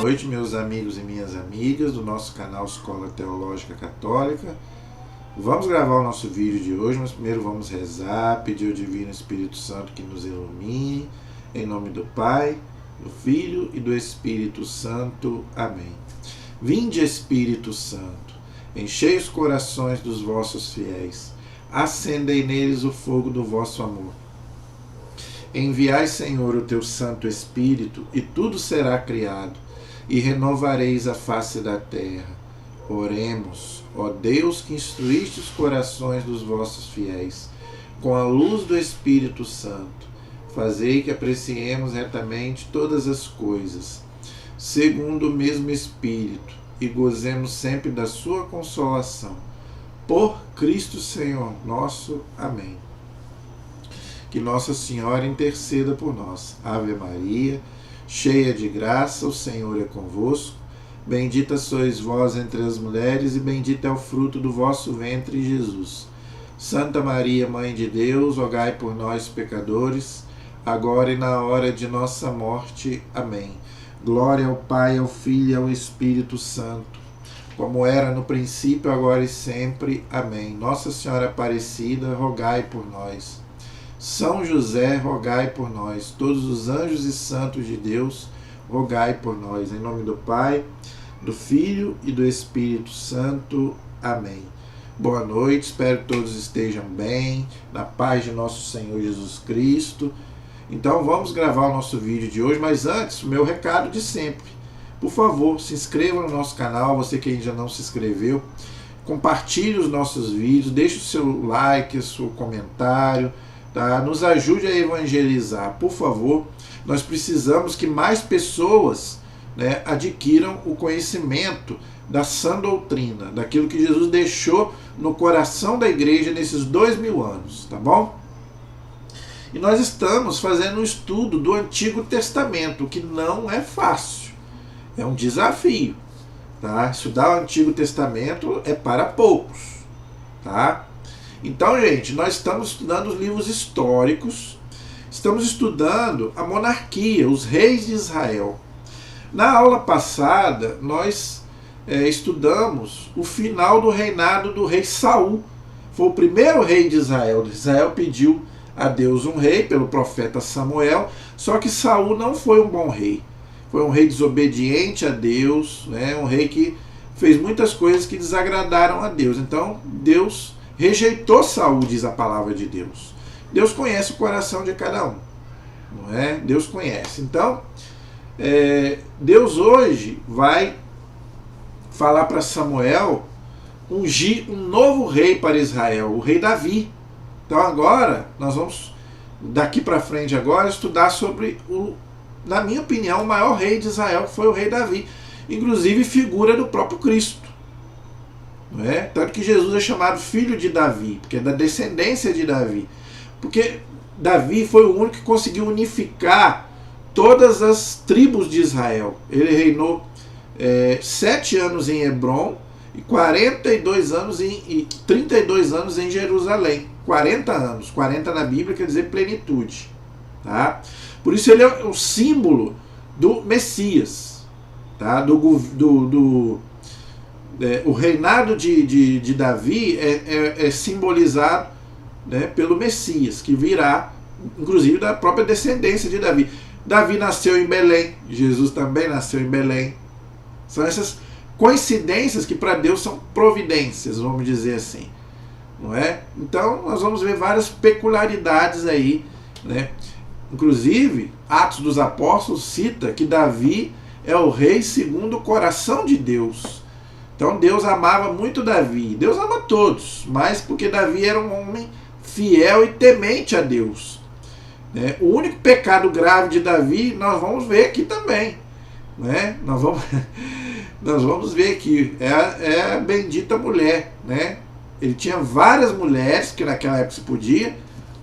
noite, meus amigos e minhas amigas do nosso canal Escola Teológica Católica. Vamos gravar o nosso vídeo de hoje, mas primeiro vamos rezar, pedir ao Divino Espírito Santo que nos ilumine, em nome do Pai, do Filho e do Espírito Santo. Amém. Vinde, Espírito Santo, enchei os corações dos vossos fiéis, acendei neles o fogo do vosso amor. Enviai, Senhor, o teu Santo Espírito, e tudo será criado, e renovareis a face da terra. Oremos, ó Deus, que instruíste os corações dos vossos fiéis, com a luz do Espírito Santo. Fazei que apreciemos retamente todas as coisas, segundo o mesmo Espírito, e gozemos sempre da sua consolação. Por Cristo Senhor nosso. Amém. Que Nossa Senhora interceda por nós. Ave Maria, cheia de graça, o Senhor é convosco. Bendita sois vós entre as mulheres, e bendito é o fruto do vosso ventre, Jesus. Santa Maria, Mãe de Deus, rogai por nós, pecadores, agora e na hora de nossa morte. Amém. Glória ao Pai, ao Filho e ao Espírito Santo, como era no princípio, agora e sempre. Amém. Nossa Senhora Aparecida, rogai por nós. São José, rogai por nós. Todos os anjos e santos de Deus, rogai por nós. Em nome do Pai, do Filho e do Espírito Santo. Amém. Boa noite, espero que todos estejam bem, na paz de nosso Senhor Jesus Cristo. Então vamos gravar o nosso vídeo de hoje, mas antes, o meu recado de sempre. Por favor, se inscreva no nosso canal, você que ainda não se inscreveu. Compartilhe os nossos vídeos, deixe o seu like, o seu comentário. Tá? Nos ajude a evangelizar, por favor. Nós precisamos que mais pessoas, né, adquiram o conhecimento da sã doutrina, daquilo que Jesus deixou no coração da igreja nesses 2000 anos, tá bom? E nós estamos fazendo um estudo do Antigo Testamento, que não é fácil, é um desafio, tá? Estudar o Antigo Testamento é para poucos, tá? Então, gente, nós estamos estudando os livros históricos, estamos estudando a monarquia, os reis de Israel. Na aula passada, nós estudamos o final do reinado do rei Saul. Foi o primeiro rei de Israel. Israel pediu a Deus um rei pelo profeta Samuel, só que Saul não foi um bom rei. Foi um rei desobediente a Deus, né? Um rei que fez muitas coisas que desagradaram a Deus. Então, Deus rejeitou Saul, diz a palavra de Deus. Deus conhece o coração de cada um, não é? Deus conhece. Então, Deus hoje vai falar para Samuel ungir um novo rei para Israel, o rei Davi. Então agora, nós vamos, daqui para frente agora, estudar sobre, na minha opinião, o maior rei de Israel, que foi o rei Davi. Inclusive figura do próprio Cristo. Não é? Tanto que Jesus é chamado filho de Davi, porque é da descendência de Davi. Porque Davi foi o único que conseguiu unificar todas as tribos de Israel. Ele reinou 7 anos em Hebrom e 42 anos e 32 anos em Jerusalém. 40 anos. 40 na Bíblia quer dizer plenitude. Tá? Por isso ele é o símbolo do Messias. Tá? O reinado de Davi é simbolizado, né, pelo Messias, que virá, inclusive, da própria descendência de Davi. Davi nasceu em Belém, Jesus também nasceu em Belém. São essas coincidências que para Deus são providências, vamos dizer assim. Não é? Então, nós vamos ver várias peculiaridades aí, né? Inclusive, Atos dos Apóstolos cita que Davi é o rei segundo o coração de Deus. Então Deus amava muito Davi. Deus ama todos, mas porque Davi era um homem fiel e temente a Deus. Né? O único pecado grave de Davi nós vamos ver aqui também. Né? Nós vamos ver aqui. É a bendita mulher. Né? Ele tinha várias mulheres, que naquela época se podia.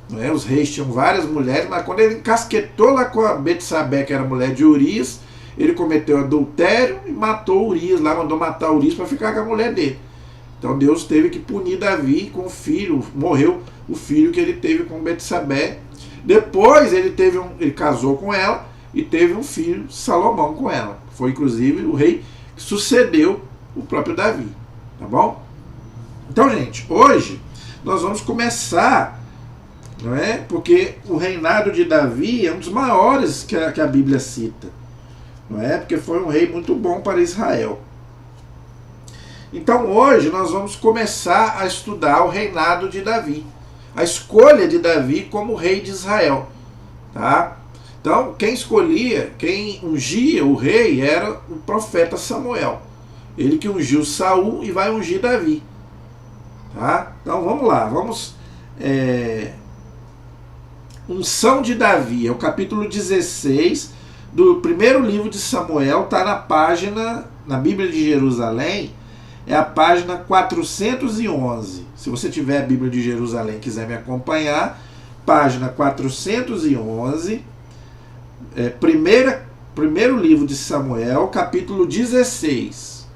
Né? Os reis tinham várias mulheres, mas quando ele encasquetou lá com a Betsabé, que era mulher de Urias, ele cometeu adultério e matou Urias lá, mandou matar Urias para ficar com a mulher dele. Então Deus teve que punir Davi com o filho, morreu o filho que ele teve com Betsabé. Depois ele casou com ela e teve um filho, Salomão, com ela. Foi inclusive o rei que sucedeu o próprio Davi, tá bom? Então, gente, hoje nós vamos começar, não é? Porque o reinado de Davi é um dos maiores que a Bíblia cita, não é? Porque foi um rei muito bom para Israel. Então hoje nós vamos começar a estudar o reinado de Davi, a escolha de Davi como rei de Israel, tá? Então quem escolhia, quem ungia o rei era o profeta Samuel, ele que ungiu Saul e vai ungir Davi, tá? Então vamos lá, vamos unção de Davi, é o capítulo 16 do primeiro livro de Samuel, está na página, na Bíblia de Jerusalém, é a página 411. Se você tiver a Bíblia de Jerusalém e quiser me acompanhar, página 411, primeiro livro de Samuel, capítulo 16.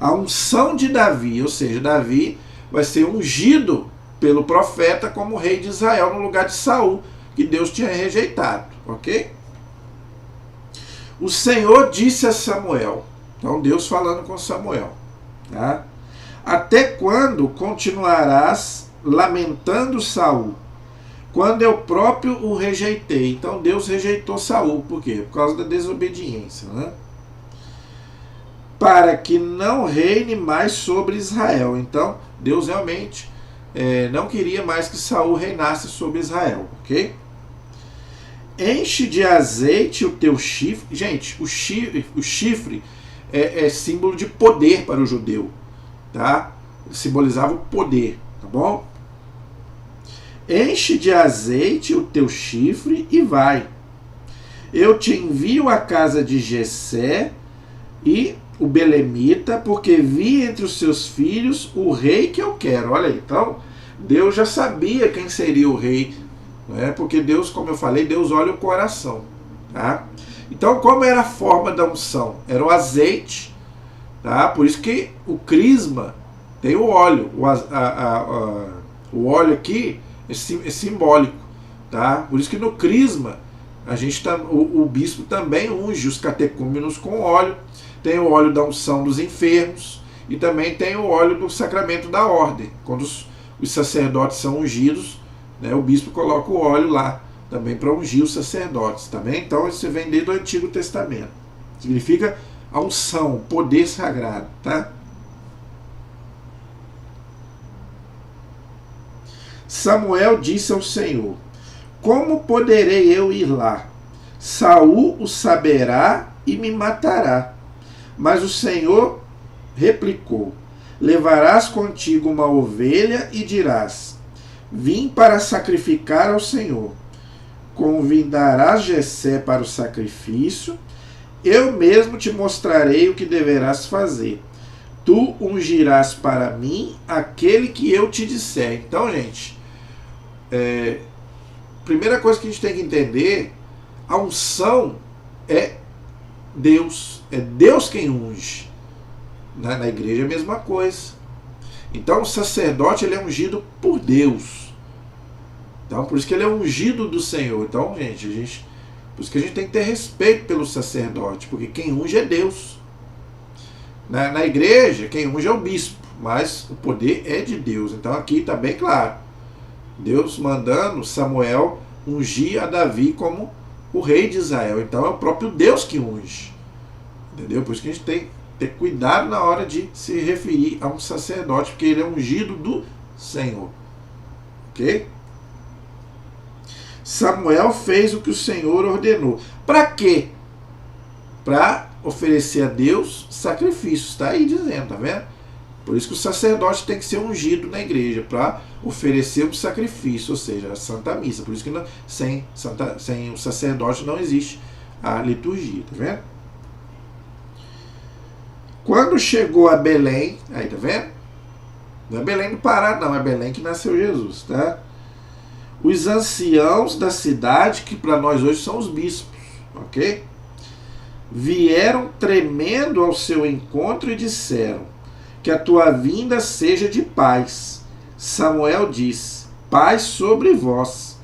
A unção de Davi, ou seja, Davi vai ser ungido pelo profeta como rei de Israel no lugar de Saul, que Deus tinha rejeitado, ok? O Senhor disse a Samuel, então Deus falando com Samuel, tá? Até quando continuarás lamentando Saul, quando eu próprio o rejeitei? Então Deus rejeitou Saul, por quê? Por causa da desobediência, né? Para que não reine mais sobre Israel. Então Deus realmente não queria mais que Saul reinasse sobre Israel, ok? Enche de azeite o teu chifre. Gente, o chifre é símbolo de poder para o judeu, tá? Simbolizava o poder, tá bom? Enche de azeite o teu chifre e vai. Eu te envio à casa de Jessé e o belemita, porque vi entre os seus filhos o rei que eu quero. Olha aí, então Deus já sabia quem seria o rei, né? Porque Deus, como eu falei, Deus olha o coração, tá? Então, como era a forma da unção? Era o azeite, tá? Por isso que o crisma tem o óleo. O óleo aqui é simbólico, tá? Por isso que no crisma o bispo também unge os catecúmenos com óleo. Tem o óleo da unção dos enfermos e também tem o óleo do sacramento da ordem. Quando os sacerdotes são ungidos, né, o bispo coloca o óleo lá também para ungir os sacerdotes, tá bem? Então isso vem desde o Antigo Testamento. Significa a unção, o poder sagrado, tá? Samuel disse ao Senhor: como poderei eu ir lá? Saul o saberá e me matará. Mas o Senhor replicou: levarás contigo uma ovelha e dirás: vim para sacrificar ao Senhor. Convidarás Jessé para o sacrifício, eu mesmo te mostrarei o que deverás fazer. Tu ungirás para mim aquele que eu te disser. Então, gente, primeira coisa que a gente tem que entender, a unção é Deus quem unge. Na igreja é a mesma coisa. Então o sacerdote ele é ungido por Deus. Então por isso que ele é ungido do Senhor. Então, gente, por isso que a gente tem que ter respeito pelo sacerdote, porque quem unge é Deus. Na igreja, quem unge é o bispo, mas o poder é de Deus. Então aqui está bem claro. Deus mandando Samuel ungir a Davi como o rei de Israel. Então é o próprio Deus que unge. Entendeu? Por isso que a gente tem que ter cuidado na hora de se referir a um sacerdote, porque ele é ungido do Senhor. Ok? Samuel fez o que o Senhor ordenou. Para quê? Para oferecer a Deus sacrifícios. Está aí dizendo, tá vendo? Por isso que o sacerdote tem que ser ungido na igreja, para oferecer um sacrifício, ou seja, a Santa Missa. Por isso que sem o sacerdote não existe a liturgia, tá vendo? Quando chegou a Belém, aí tá vendo? Não é Belém do Pará, não, é Belém que nasceu Jesus, tá? Os anciãos da cidade, que para nós hoje são os bispos, ok? Vieram tremendo ao seu encontro e disseram: que a tua vinda seja de paz. Samuel disse: paz sobre vós.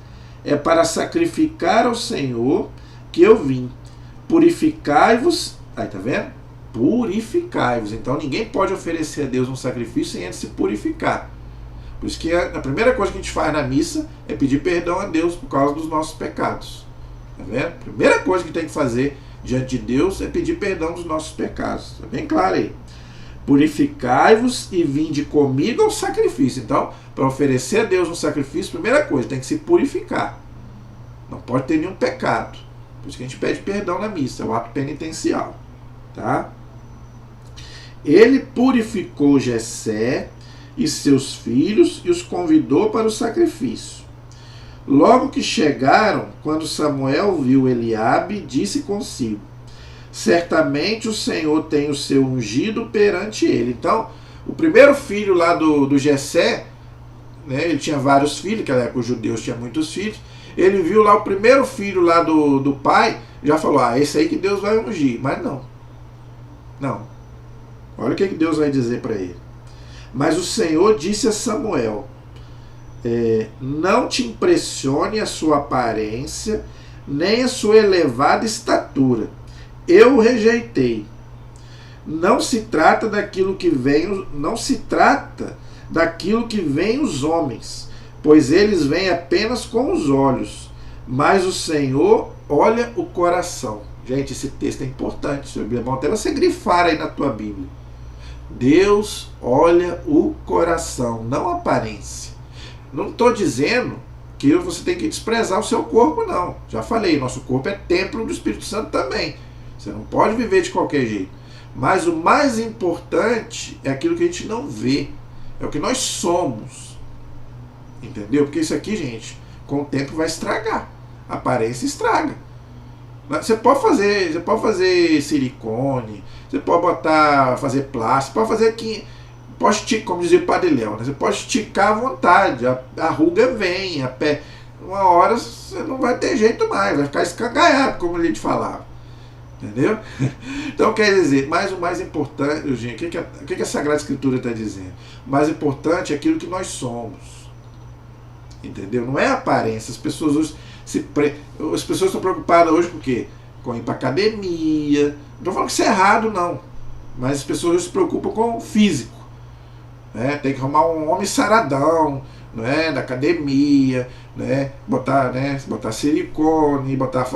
É para sacrificar ao Senhor que eu vim. Purificai-vos Aí, tá vendo? Purificai-vos. Então ninguém pode oferecer a Deus um sacrifício sem antes se purificar. Por isso que a primeira coisa que a gente faz na missa é pedir perdão a Deus por causa dos nossos pecados. Tá vendo? A primeira coisa que tem que fazer diante de Deus é pedir perdão dos nossos pecados. Tá bem claro aí. Purificai-vos e vinde comigo ao sacrifício. Então, para oferecer a Deus um sacrifício, primeira coisa, tem que se purificar. Não pode ter nenhum pecado. Por isso que a gente pede perdão na missa, é o ato penitencial. Tá? Ele purificou Jessé e seus filhos e os convidou para o sacrifício. Logo que chegaram, quando Samuel viu Eliabe, disse consigo: certamente o Senhor tem o seu ungido perante ele. Então, o primeiro filho lá do Jessé, né, ele tinha vários filhos, naquela época os judeus tinham muitos filhos. Ele viu lá o primeiro filho lá do pai, já falou: esse aí que Deus vai ungir. Mas não. Olha o que Deus vai dizer para ele. Mas o Senhor disse a Samuel: não te impressione a sua aparência, nem a sua elevada estatura. Eu o rejeitei. Não se trata daquilo que vem os homens, pois eles veem apenas com os olhos, mas o Senhor olha o coração. Gente, esse texto é importante, é bom até você grifar aí na tua Bíblia. Deus olha o coração, não a aparência. Não estou dizendo que você tem que desprezar o seu corpo, não. Já falei, nosso corpo é templo do Espírito Santo também. Você não pode viver de qualquer jeito. Mas o mais importante é aquilo que a gente não vê. É o que nós somos. Entendeu? Porque isso aqui, gente, com o tempo vai estragar. A aparência estraga. Você pode fazer silicone, você pode fazer plástico, pode fazer aqui, pode esticar, como dizia o Padre Léo, né? Você pode esticar à vontade, a ruga vem, uma hora você não vai ter jeito mais, vai ficar escangalhado, como a gente falava. Entendeu? Então quer dizer, mas o mais importante, gente, o que a Sagrada Escritura está dizendo? O mais importante é aquilo que nós somos. Entendeu? Não é a aparência. As pessoas hoje estão preocupadas hoje com o quê? Com ir para academia. Não estou falando que isso é errado, não. Mas as pessoas hoje se preocupam com o físico. Né? Tem que arrumar um homem saradão, né? Da academia, né? Botar silicone, botar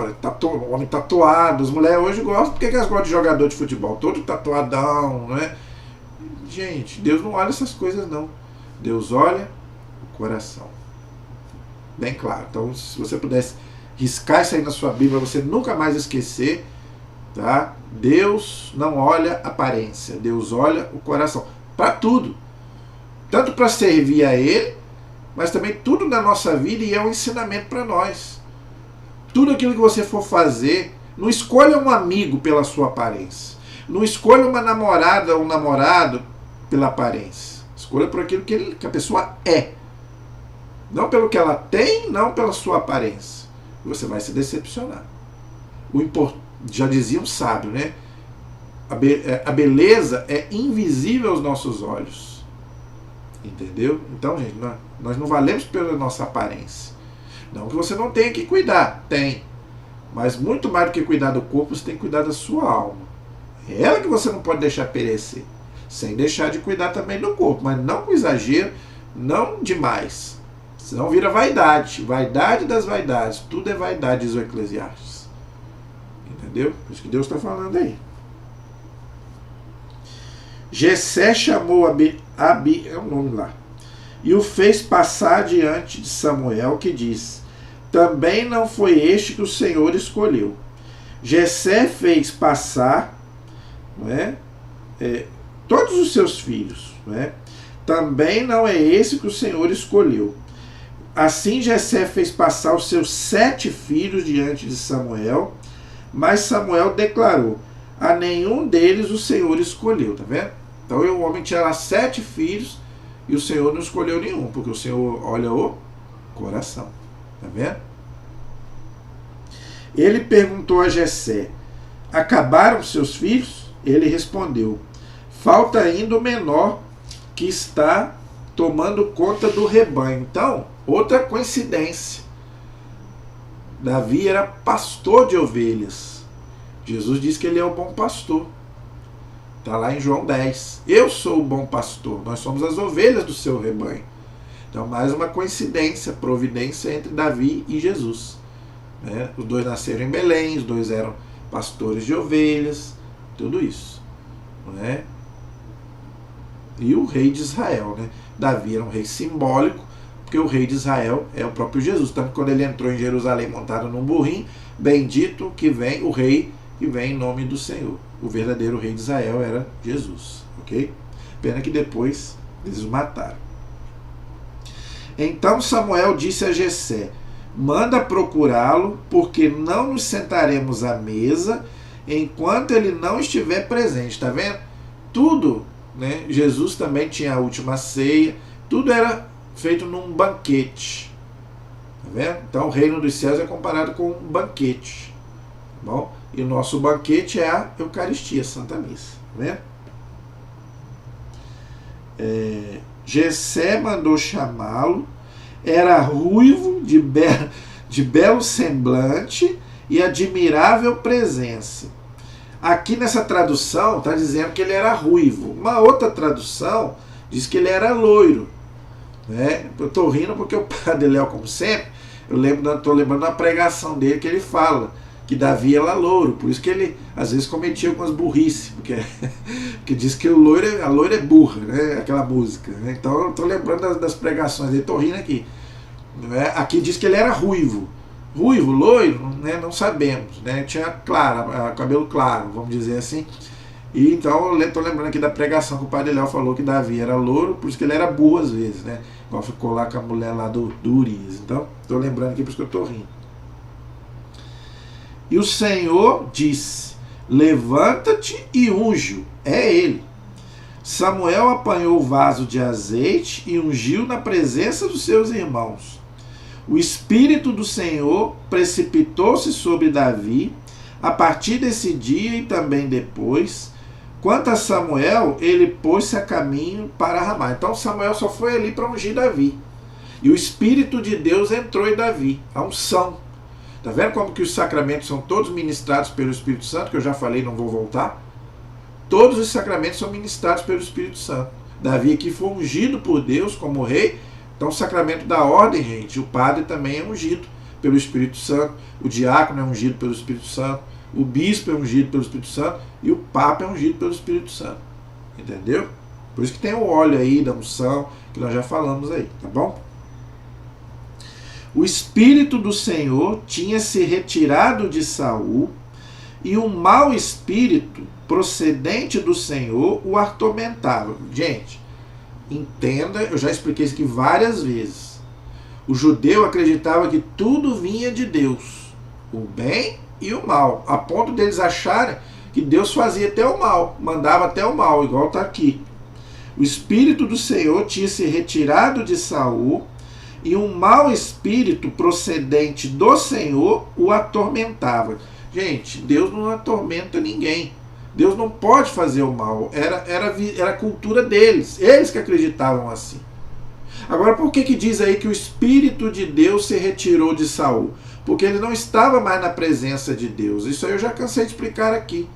homem tatuado. As mulheres hoje gostam. Por que elas gostam de jogador de futebol? Todo tatuadão, né? Gente, Deus não olha essas coisas, não. Deus olha o coração. Bem claro. Então, se você pudesse riscar isso aí na sua Bíblia, você nunca mais esquecer, tá? Deus não olha a aparência, Deus olha o coração. Para tudo. Tanto para servir a Ele, mas também tudo na nossa vida, e é um ensinamento para nós. Tudo aquilo que você for fazer, não escolha um amigo pela sua aparência. Não escolha uma namorada ou um namorado pela aparência. Escolha por aquilo que a pessoa é. Não pelo que ela tem, não pela sua aparência. Você vai se decepcionar. Já dizia um sábio, né? A beleza é invisível aos nossos olhos. Entendeu? Então, gente, nós não valemos pela nossa aparência. Não que você não tenha que cuidar. Tem. Mas muito mais do que cuidar do corpo, você tem que cuidar da sua alma. É ela que você não pode deixar perecer. Sem deixar de cuidar também do corpo. Mas não com exagero, não demais. Senão vira vaidade. Vaidade das vaidades. Tudo é vaidade, diz o Eclesiastes. Entendeu? É isso que Deus está falando aí. Jessé chamou é o nome lá, e o fez passar diante de Samuel, que disse: também não foi este que o Senhor escolheu. Jessé fez passar, não é, todos os seus filhos, não é? Também não é esse que o Senhor escolheu. Assim Jessé fez passar os seus 7 filhos diante de Samuel, mas Samuel declarou: a nenhum deles o Senhor escolheu. Tá vendo? Então o homem tinha lá 7 filhos e o Senhor não escolheu nenhum, porque o Senhor olha o coração. Tá vendo? Ele perguntou a Jessé: acabaram seus filhos? Ele respondeu: falta ainda o menor, que está tomando conta do rebanho. Então, outra coincidência. Davi era pastor de ovelhas. Jesus diz que ele é o bom pastor. Está lá em João 10. Eu sou o bom pastor, nós somos as ovelhas do seu rebanho. Então, mais uma coincidência, providência entre Davi e Jesus. Né? Os dois nasceram em Belém, os dois eram pastores de ovelhas, tudo isso. Né? E o rei de Israel. Né? Davi era um rei simbólico, porque o rei de Israel é o próprio Jesus. Tanto que quando ele entrou em Jerusalém montado num burrinho, bendito que vem o rei que vem em nome do Senhor. O verdadeiro rei de Israel era Jesus. Ok? Pena que depois eles o mataram. Então Samuel disse a Jessé: manda procurá-lo, porque não nos sentaremos à mesa enquanto ele não estiver presente. Está vendo? Tudo, né? Jesus também tinha a última ceia, tudo era feito num banquete. Tá vendo? Então o reino dos céus é comparado com um banquete. Tá bom? E o nosso banquete é a Eucaristia, a Santa Missa. Tá vendo? Jessé mandou chamá-lo, era ruivo, de belo semblante e admirável presença. Aqui nessa tradução está dizendo que ele era ruivo. Uma outra tradução diz que ele era loiro. Né? Eu estou rindo porque o Padre Léo, como sempre, estou lembrando da pregação dele que ele fala que Davi era louro, por isso que ele às vezes cometia algumas burrices, porque diz que a loira é burra, né? Aquela música. Né? Então eu estou lembrando das pregações dele, estou rindo aqui. Né? Aqui diz que ele era ruivo. Ruivo, loiro, né? Não sabemos. Né? Tinha cabelo claro, vamos dizer assim. E então eu estou lembrando aqui da pregação que o Padre Léo falou que Davi era louro, por isso que ele era burro às vezes, né? Igual ficou lá com a mulher lá do Urias. Então, estou lembrando aqui, por isso que eu estou rindo. E o Senhor disse: levanta-te e unge-o. É ele. Samuel apanhou o vaso de azeite e ungiu na presença dos seus irmãos. O Espírito do Senhor precipitou-se sobre Davi a partir desse dia e também depois. Quanto a Samuel, ele pôs-se a caminho para Ramá. Então Samuel só foi ali para ungir Davi. E o Espírito de Deus entrou em Davi. A unção. Está vendo como que os sacramentos são todos ministrados pelo Espírito Santo? Que eu já falei, não vou voltar. Todos os sacramentos são ministrados pelo Espírito Santo. Davi aqui foi ungido por Deus como rei. Então o sacramento da ordem, gente, o padre também é ungido pelo Espírito Santo. O diácono é ungido pelo Espírito Santo. O bispo é ungido pelo Espírito Santo. E o papa é ungido pelo Espírito Santo. Entendeu? Por isso que tem o óleo aí da unção, que nós já falamos aí, tá bom? O Espírito do Senhor tinha se retirado de Saul, e um mau espírito procedente do Senhor o atormentava. Gente, entenda, eu já expliquei isso aqui várias vezes. O judeu acreditava que tudo vinha de Deus, o bem e o mal, a ponto deles acharem que Deus fazia até o mal, mandava até o mal, igual está aqui. O Espírito do Senhor tinha se retirado de Saul, e um mau espírito procedente do Senhor o atormentava. Gente, Deus não atormenta ninguém. Deus não pode fazer o mal. Era a cultura deles. Eles que acreditavam assim. Agora, por que diz aí que o Espírito de Deus se retirou de Saul? Porque ele não estava mais na presença de Deus. Isso aí eu já cansei de explicar aqui.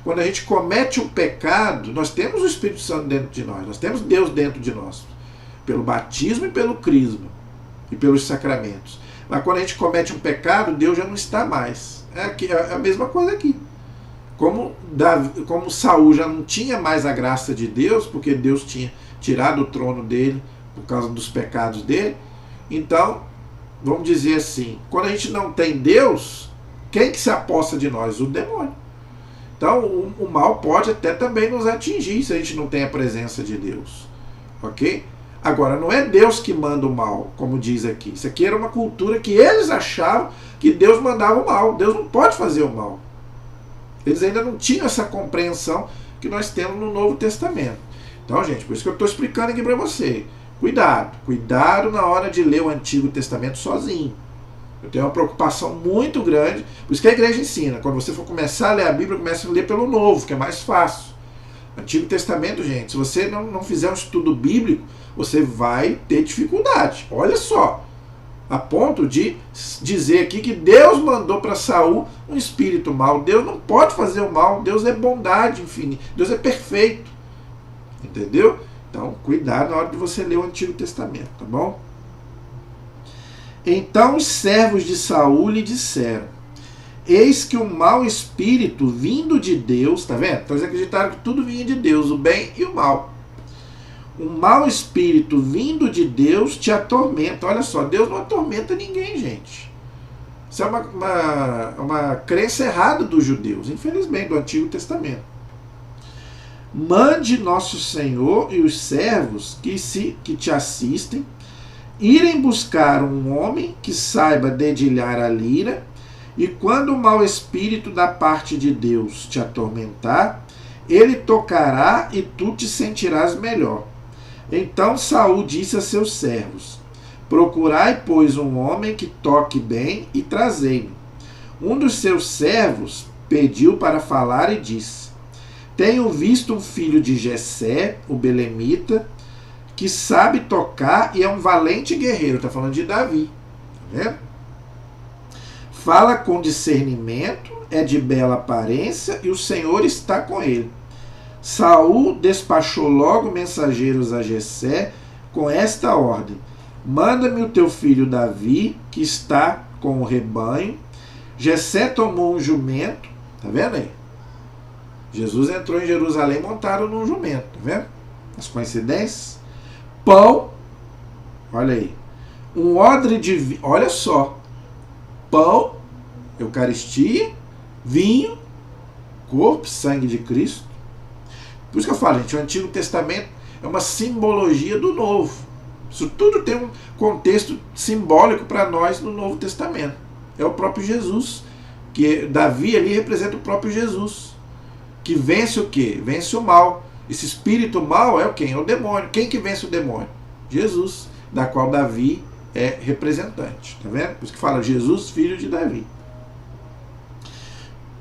Quando a gente comete um pecado, nós temos o Espírito Santo dentro de nós. Nós temos Deus dentro de nós. Pelo batismo e pelo crisma. E pelos sacramentos. Mas quando a gente comete um pecado, Deus já não está mais. É a mesma coisa aqui. Como Saul já não tinha mais a graça de Deus, porque Deus tinha tirado o trono dele por causa dos pecados dele, então, vamos dizer assim, quando a gente não tem Deus, quem que se aposta de nós? O demônio. Então, o mal pode até também nos atingir se a gente não tem a presença de Deus. Ok? Agora, não é Deus que manda o mal, como diz aqui. Isso aqui era uma cultura que eles achavam que Deus mandava o mal. Deus não pode fazer o mal. Eles ainda não tinham essa compreensão que nós temos no Novo Testamento. Então, gente, por isso que eu estou explicando aqui para você. Cuidado na hora de ler o Antigo Testamento sozinho. Eu tenho uma preocupação muito grande. Por isso que a igreja ensina. Quando você for começar a ler a Bíblia, comece a ler pelo Novo, que é mais fácil. Antigo Testamento, gente, se você não fizer um estudo bíblico, você vai ter dificuldade. Olha só. a ponto de dizer aqui que Deus mandou para Saul um espírito mau. Deus não pode fazer o mal, Deus é bondade infinita, Deus é perfeito. Entendeu? Então, cuidado na hora de você ler o Antigo Testamento, tá bom? Então os servos de Saul lhe disseram: eis que um mau espírito vindo de Deus, tá vendo? Então eles acreditaram que tudo vinha de Deus, o bem e o mal. Um mau espírito vindo de Deus te atormenta. Olha só, Deus não atormenta ninguém, gente. Isso é uma crença errada dos judeus, infelizmente, do Antigo Testamento. Mande nosso Senhor e os servos que te assistem irem buscar um homem que saiba dedilhar a lira, e quando o mau espírito da parte de Deus te atormentar, ele tocará e tu te sentirás melhor. Então Saul disse a seus servos: procurai, pois, um homem que toque bem e trazei-me. Um dos seus servos pediu para falar e disse: tenho visto um filho de Jessé, o belemita, que sabe tocar e é um valente guerreiro. Está falando de Davi. Tá vendo? Fala com discernimento, é de bela aparência e o Senhor está com ele. Saul despachou logo mensageiros a Jessé com esta ordem: manda-me o teu filho Davi, que está com o rebanho. Jessé tomou um jumento, tá vendo aí? Jesus entrou em Jerusalém montado num jumento, tá vendo? As coincidências. Pão, olha aí, um odre de vinho, olha só, pão, Eucaristia, vinho, corpo e sangue de Cristo. Por isso que eu falo, gente, o Antigo Testamento é uma simbologia do Novo. Isso tudo tem um contexto simbólico para nós no Novo Testamento. É o próprio Jesus, que Davi ali representa o próprio Jesus, que vence o quê? Vence o mal. Esse espírito mau é o quem? É o demônio. Quem que vence o demônio? Jesus, da qual Davi é representante. Tá vendo? Por isso que fala Jesus, filho de Davi.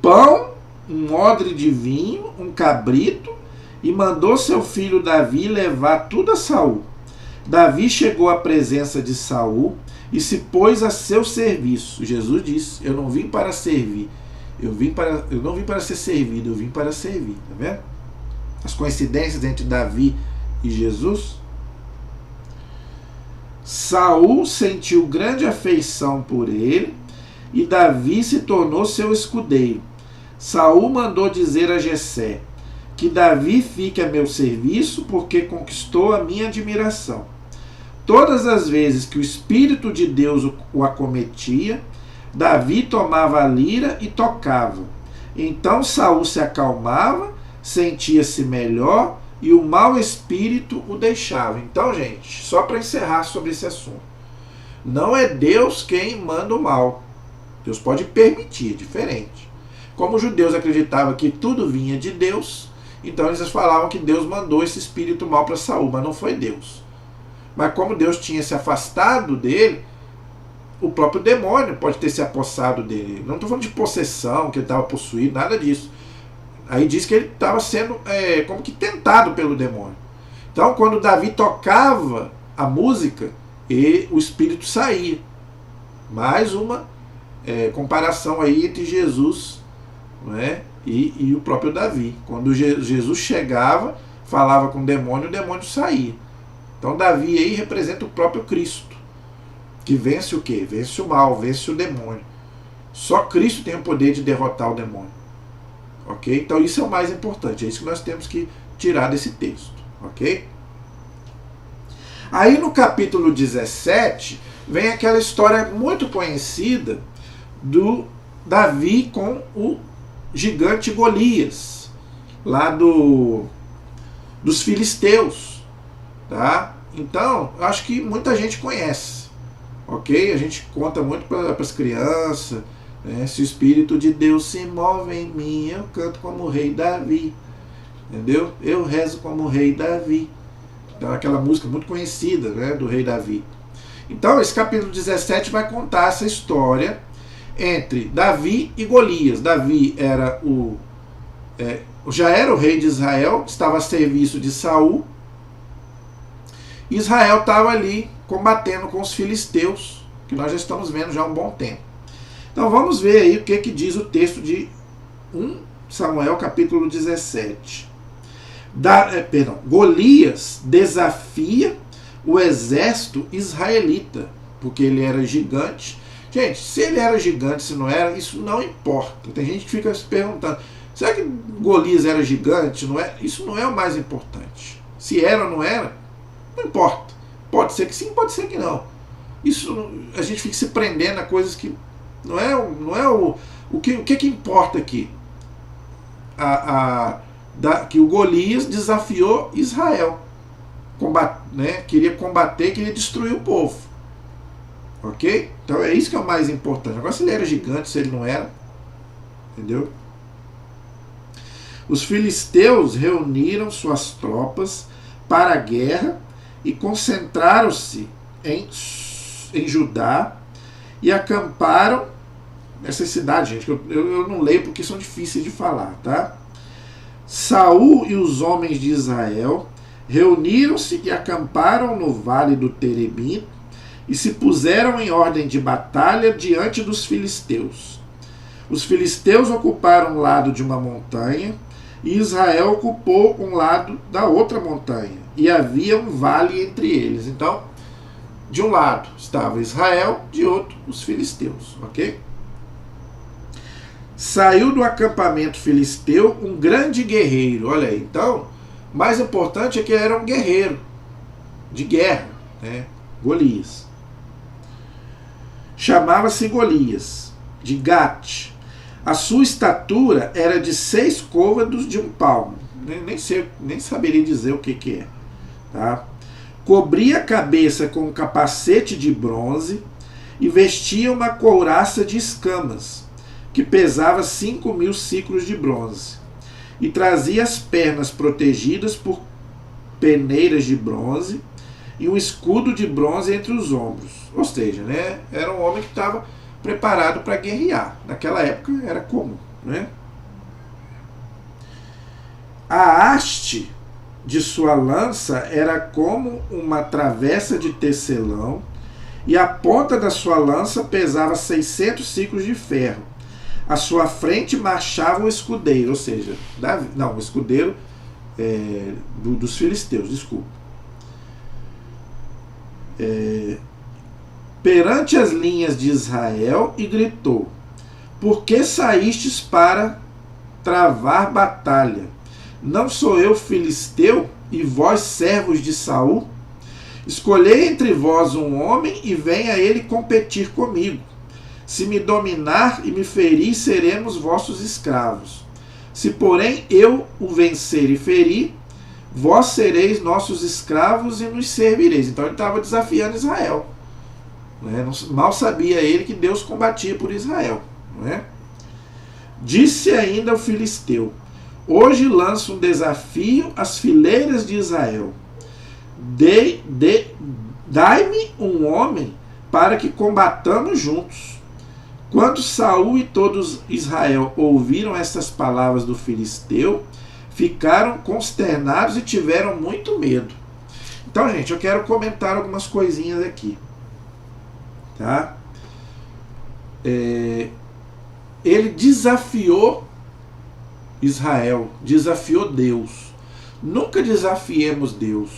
Pão, um odre de vinho, um cabrito, e mandou seu filho Davi levar tudo a Saul. Davi chegou à presença de Saul e se pôs a seu serviço. Jesus disse: eu não vim para servir, eu não vim para ser servido, eu vim para servir. Tá vendo? As coincidências entre Davi e Jesus. Saul sentiu grande afeição por ele e Davi se tornou seu escudeiro. Saul mandou dizer a Jessé que Davi fique a meu serviço, porque conquistou a minha admiração. Todas as vezes que o Espírito de Deus o acometia, Davi tomava a lira e tocava. Então Saul se acalmava, sentia-se melhor e o mau espírito o deixava. Então, gente, só para encerrar sobre esse assunto, não é Deus quem manda o mal. Deus pode permitir, diferente. Como os judeus acreditavam que tudo vinha de Deus, então eles falavam que Deus mandou esse espírito mal para Saul, mas não foi Deus. Mas como Deus tinha se afastado dele, o próprio demônio pode ter se apossado dele. Não estou falando de possessão, que ele estava possuído, nada disso. Aí diz que ele estava sendo como que tentado pelo demônio. Então, quando Davi tocava a música, o espírito saía. Mais uma comparação aí entre Jesus, não é, e o próprio Davi. Quando Jesus chegava, falava com o demônio saía. Então Davi aí representa o próprio Cristo, que vence o quê? Vence o mal, vence o demônio. Só Cristo tem o poder de derrotar o demônio. Ok? Então isso é o mais importante, é isso que nós temos que tirar desse texto. Ok? Aí no capítulo 17, vem aquela história muito conhecida do Davi com o gigante Golias, lá dos filisteus. Tá? Então, eu acho que muita gente conhece. Ok? A gente conta muito para as crianças. Se o Espírito de Deus se move em mim, eu canto como o rei Davi. Entendeu? Eu rezo como o rei Davi. Então, aquela música muito conhecida, né, do rei Davi. Então, esse capítulo 17 vai contar essa história entre Davi e Golias. Davi era já era o rei de Israel, estava a serviço de Saul. Israel estava ali combatendo com os filisteus. que nós já estamos vendo já há um bom tempo. Então vamos ver aí o que diz o texto de 1 Samuel capítulo 17. Golias desafia o exército israelita, porque ele era gigante. Gente, se ele era gigante, se não era, isso não importa. Tem gente que fica se perguntando, será que Golias era gigante? Não é? Isso não é o mais importante. Se era ou não era, não importa. Pode ser que sim, pode ser que não. Isso, a gente fica se prendendo a coisas que não é o que importa aqui. Que o Golias desafiou Israel. Queria combater, queria destruir o povo. Ok? Então é isso que é o mais importante. Agora, se ele era gigante, se ele não era, entendeu? Os filisteus reuniram suas tropas para a guerra e concentraram-se em Judá e acamparam nessas cidades, gente. Eu não leio porque são difíceis de falar, tá? Saul e os homens de Israel reuniram-se e acamparam no vale do Terebim e se puseram em ordem de batalha diante dos filisteus. Os filisteus ocuparam um lado de uma montanha e Israel ocupou um lado da outra montanha, e havia um vale entre eles. Então, de um lado estava Israel, de outro os filisteus, ok? Saiu do acampamento filisteu um grande guerreiro. Olha aí, então, o mais importante é que ele era um guerreiro de guerra, né? Golias. Chamava-se Golias, de Gate. A sua estatura era de 6 côvados de um palmo. Nem saberia dizer o que é. Tá? Cobria a cabeça com um capacete de bronze e vestia uma couraça de escamas, que pesava 5.000 ciclos de bronze. E trazia as pernas protegidas por peneiras de bronze e um escudo de bronze entre os ombros. Ou seja, né, era um homem que estava preparado para guerrear. Naquela época era comum. Né? A haste de sua lança era como uma travessa de tecelão, e a ponta da sua lança pesava 600 ciclos de ferro. À sua frente marchava um escudeiro, ou seja, o escudeiro dos filisteus, desculpa. Perante as linhas de Israel, e gritou: por que saístes para travar batalha? Não sou eu filisteu, e vós servos de Saul? Escolhei entre vós um homem, e venha ele competir comigo. Se me dominar e me ferir, seremos vossos escravos. Se, porém, eu o vencer e ferir, vós sereis nossos escravos e nos servireis. Então ele estava desafiando Israel. Mal sabia ele que Deus combatia por Israel. Não é? Disse ainda o filisteu: hoje lanço um desafio às fileiras de Israel. Dai-me um homem para que combatamos juntos. Quando Saul e todos Israel ouviram estas palavras do filisteu, ficaram consternados e tiveram muito medo. Então, gente, eu quero comentar algumas coisinhas aqui. Tá? Ele desafiou Israel, desafiou Deus. Nunca desafiemos Deus,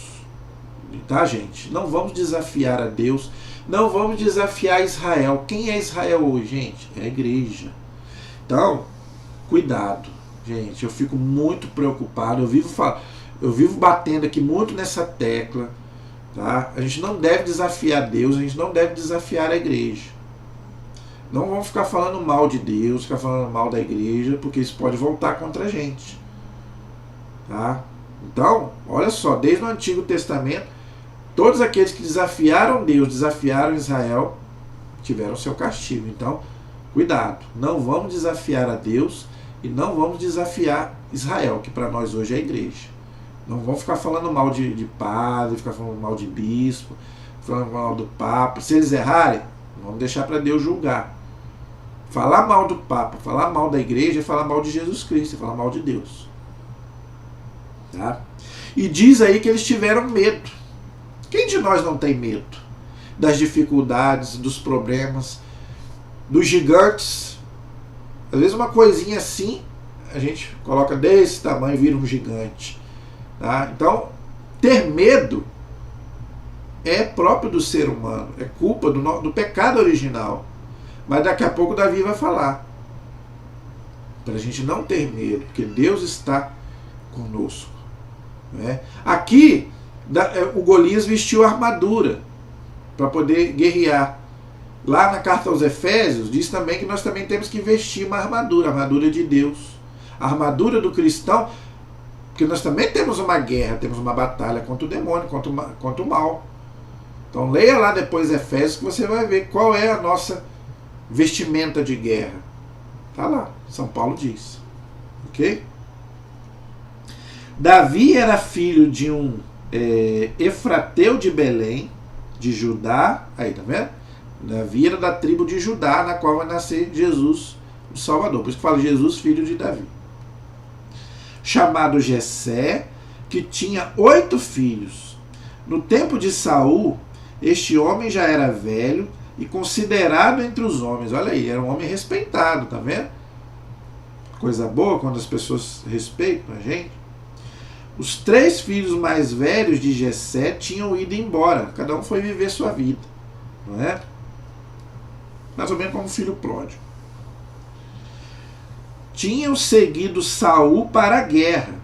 tá, gente? Não vamos desafiar a Deus, não vamos desafiar Israel. Quem é Israel hoje, gente? É a igreja. Então, cuidado, gente. Eu fico muito preocupado. Eu vivo batendo aqui muito nessa tecla. Tá? A gente não deve desafiar Deus, a gente não deve desafiar a igreja. Não vamos ficar falando mal de Deus, ficar falando mal da igreja, porque isso pode voltar contra a gente. Tá? Então, olha só, desde o Antigo Testamento, todos aqueles que desafiaram Deus, desafiaram Israel, tiveram seu castigo. Então, cuidado, não vamos desafiar a Deus e não vamos desafiar Israel, que para nós hoje é a igreja. Não vamos ficar falando mal de padre, ficar falando mal de bispo, falando mal do Papa. Se eles errarem, vamos deixar para Deus julgar. Falar mal do Papa, falar mal da igreja é falar mal de Jesus Cristo, é falar mal de Deus. Tá? E diz aí que eles tiveram medo. Quem de nós não tem medo? das dificuldades, dos problemas, dos gigantes. Às vezes uma coisinha assim, a gente coloca desse tamanho e vira um gigante. Tá? Então, ter medo é próprio do ser humano, é culpa do pecado original. Mas daqui a pouco Davi vai falar. Para a gente não ter medo, porque Deus está conosco. Né? Aqui, o Golias vestiu armadura para poder guerrear. Lá na carta aos Efésios, diz também que nós também temos que vestir uma armadura, a armadura de Deus. A armadura do cristão, porque nós também temos uma guerra, temos uma batalha contra o demônio, contra o mal. Então leia lá depois Efésios que você vai ver qual é a nossa vestimenta de guerra. Está lá, São Paulo diz. Ok? Davi era filho de um Efrateu de Belém, de Judá. Aí, tá vendo? Davi era da tribo de Judá, na qual vai nascer Jesus, o Salvador. Por isso que fala Jesus, filho de Davi. Chamado Jessé, que tinha 8 filhos. No tempo de Saul, este homem já era velho e considerado entre os homens. Olha aí, era um homem respeitado, tá vendo? Coisa boa quando as pessoas respeitam a gente. Os 3 filhos mais velhos de Jessé tinham ido embora. Cada um foi viver sua vida. Não é? Mais ou menos como um filho pródigo. Tinham seguido Saul para a guerra.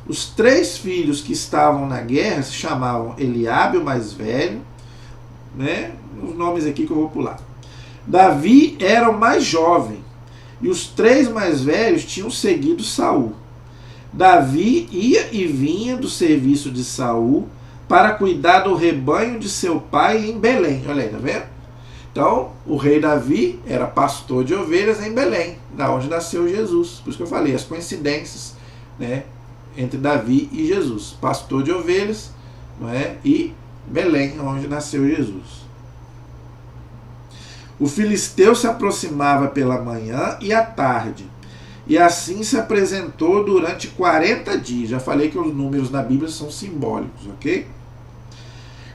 Os 3 filhos que estavam na guerra se chamavam Eliabe, o mais velho, né? Os nomes aqui que eu vou pular. Davi era o mais jovem, e os 3 mais velhos tinham seguido Saul. Davi ia e vinha do serviço de Saul para cuidar do rebanho de seu pai em Belém. Olha aí, tá vendo? Então, o rei Davi era pastor de ovelhas em Belém, da onde nasceu Jesus. Por isso que eu falei, as coincidências, né, entre Davi e Jesus. Pastor de ovelhas, não é? E Belém, onde nasceu Jesus. O filisteu se aproximava pela manhã e à tarde, e assim se apresentou durante 40 dias. Já falei que os números na Bíblia são simbólicos, ok?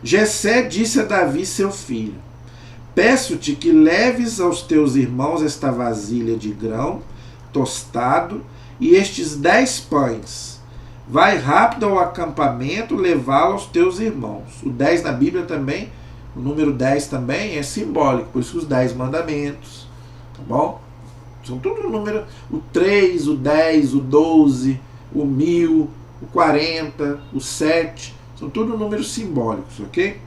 Jessé disse a Davi, seu filho: peço-te que leves aos teus irmãos esta vasilha de grão tostado e estes 10 pães. Vai rápido ao acampamento levá-lo aos teus irmãos. O 10 na Bíblia também, o número 10 também é simbólico, por isso os 10 mandamentos. Tá bom? São tudo número, o 3, o 10, o 12, o 1000, o 40, o 7, são tudo números simbólicos, ok?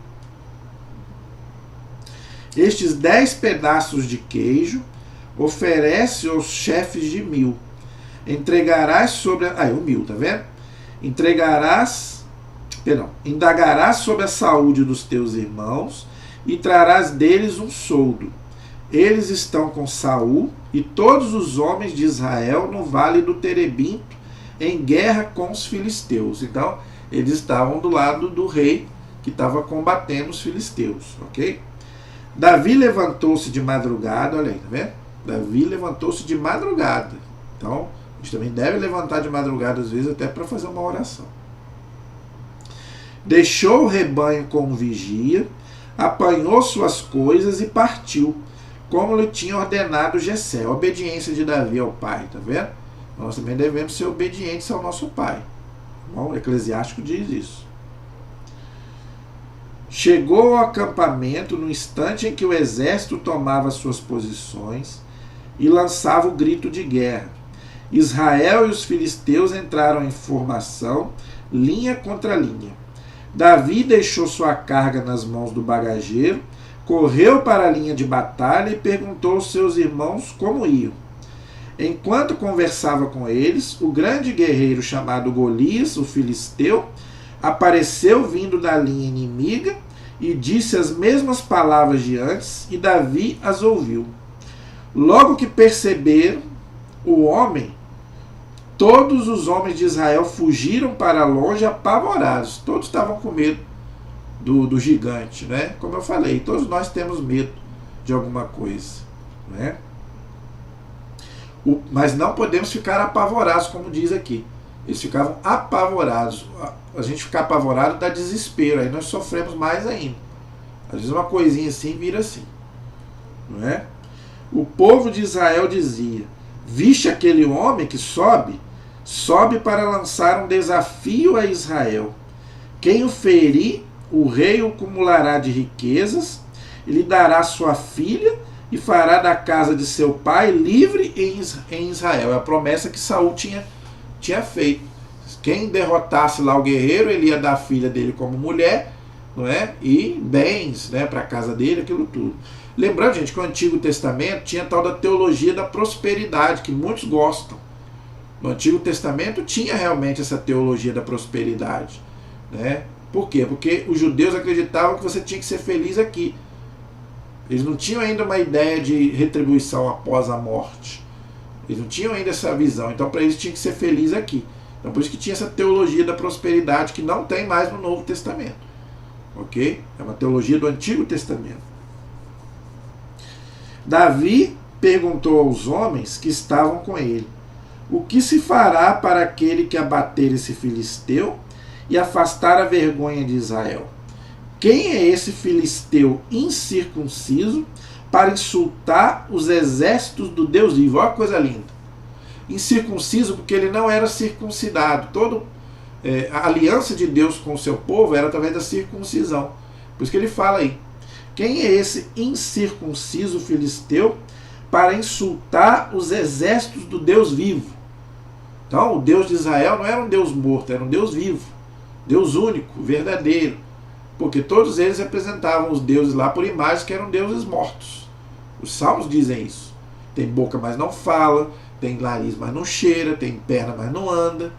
Estes 10 pedaços de queijo oferece aos chefes de 1000. Entregarás sobre o 1000, tá vendo? Indagarás sobre a saúde dos teus irmãos e trarás deles um soldo. Eles estão com Saul e todos os homens de Israel no vale do Terebinto em guerra com os filisteus. Então, eles estavam do lado do rei que estava combatendo os filisteus, ok? Davi levantou-se de madrugada, olha aí, tá vendo? Davi levantou-se de madrugada. Então, a gente também deve levantar de madrugada às vezes até para fazer uma oração. Deixou o rebanho com vigia, apanhou suas coisas e partiu, como lhe tinha ordenado Jessé. A obediência de Davi ao pai, tá vendo? Nós também devemos ser obedientes ao nosso pai. Bom, o Eclesiástico diz isso. Chegou ao acampamento no instante em que o exército tomava suas posições e lançava o grito de guerra. Israel e os filisteus entraram em formação, linha contra linha. Davi deixou sua carga nas mãos do bagageiro, correu para a linha de batalha e perguntou aos seus irmãos como iam. Enquanto conversava com eles, o grande guerreiro chamado Golias, o filisteu, apareceu vindo da linha inimiga e disse as mesmas palavras de antes, e Davi as ouviu. Logo que perceberam o homem, todos os homens de Israel fugiram para longe apavorados. Todos estavam com medo do gigante, né? Como eu falei, todos nós temos medo de alguma coisa, né? Mas não podemos ficar apavorados, como diz aqui. Eles ficavam apavorados. A gente ficar apavorado dá desespero, aí nós sofremos mais ainda. Às vezes uma coisinha assim vira assim, não é? O povo de Israel dizia: viste aquele homem que sobe? Sobe para lançar um desafio a Israel. Quem o ferir, o rei o acumulará de riquezas, e lhe dará sua filha, e fará da casa de seu pai livre em Israel. É a promessa que Saul tinha feito. Quem derrotasse lá o guerreiro, ele ia dar a filha dele como mulher, não é? E bens, né, para a casa dele, aquilo tudo. Lembrando, gente, que o Antigo Testamento tinha a tal da teologia da prosperidade, que muitos gostam. No Antigo Testamento tinha realmente essa teologia da prosperidade, né? Por quê? Porque os judeus acreditavam que você tinha que ser feliz aqui. Eles não tinham ainda uma ideia de retribuição após a morte. Eles não tinham ainda essa visão. Então, para eles, tinha que ser feliz aqui. Então, por isso que tinha essa teologia da prosperidade que não tem mais no Novo Testamento. Ok? É uma teologia do Antigo Testamento. Davi perguntou aos homens que estavam com ele: o que se fará para aquele que abater esse filisteu e afastar a vergonha de Israel? Quem é esse filisteu incircunciso para insultar os exércitos do Deus vivo? Olha que coisa linda. Incircunciso porque ele não era circuncidado. A aliança de Deus com o seu povo era através da circuncisão. Por isso que ele fala aí: quem é esse incircunciso filisteu para insultar os exércitos do Deus vivo? Então, o Deus de Israel não era um Deus morto, era um Deus vivo. Deus único, verdadeiro. Porque todos eles representavam os deuses lá por imagens que eram deuses mortos. Os salmos dizem isso. Tem boca, mas não fala. Tem nariz, mas não cheira. Tem perna, mas não anda.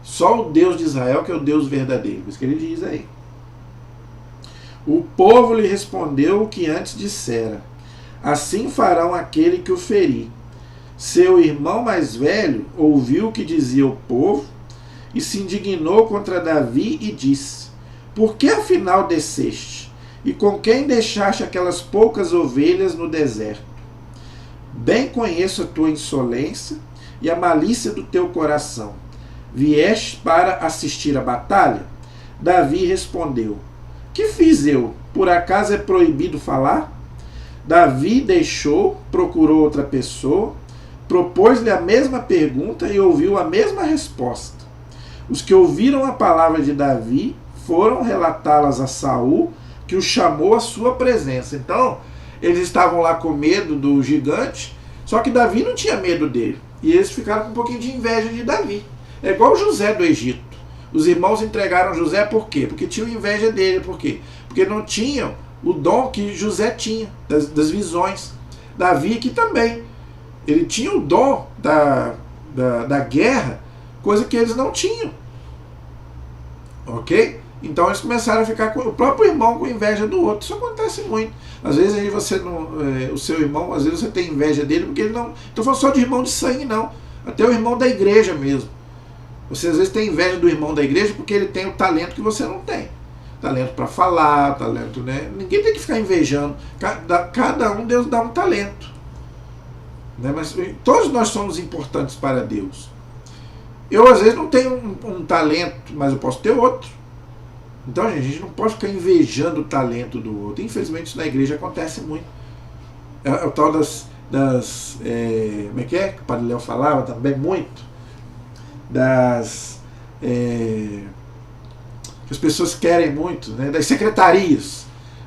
Só o Deus de Israel que é o Deus verdadeiro. Por isso que ele diz aí. O povo lhe respondeu o que antes dissera: assim farão aquele que o ferir. Seu irmão mais velho ouviu o que dizia o povo e se indignou contra Davi e disse: por que afinal desceste? E com quem deixaste aquelas poucas ovelhas no deserto? Bem conheço a tua insolência e a malícia do teu coração. Vieste para assistir à batalha? Davi respondeu: que fiz eu? Por acaso é proibido falar? Davi deixou, procurou outra pessoa, propôs-lhe a mesma pergunta e ouviu a mesma resposta. Os que ouviram a palavra de Davi foram relatá-las a Saul, que o chamou à sua presença. Então, eles estavam lá com medo do gigante, só que Davi não tinha medo dele. E eles ficaram com um pouquinho de inveja de Davi. É igual José do Egito. Os irmãos entregaram José por quê? Porque tinham inveja dele. Por quê? Porque não tinham o dom que José tinha, das visões. Davi aqui também. Ele tinha o dom da guerra, coisa que eles não tinham. Ok? Então eles começaram a ficar com o próprio irmão com inveja do outro. Isso acontece muito. Às vezes aí você não, o seu irmão, às vezes você tem inveja dele porque ele não. Estou falando só de irmão de sangue, não. Até o irmão da igreja mesmo. Você às vezes tem inveja do irmão da igreja porque ele tem o talento que você não tem. Talento para falar, talento, né? Ninguém tem que ficar invejando. Cada um, Deus dá um talento. Né? Mas todos nós somos importantes para Deus. Eu às vezes não tenho um talento, mas eu posso ter outro. Então, gente, a gente não pode ficar invejando o talento do outro. Infelizmente, isso na igreja acontece muito. É o tal como é que é? Que o Padre Léo falava também muito. Que as pessoas querem muito, né? Das secretarias.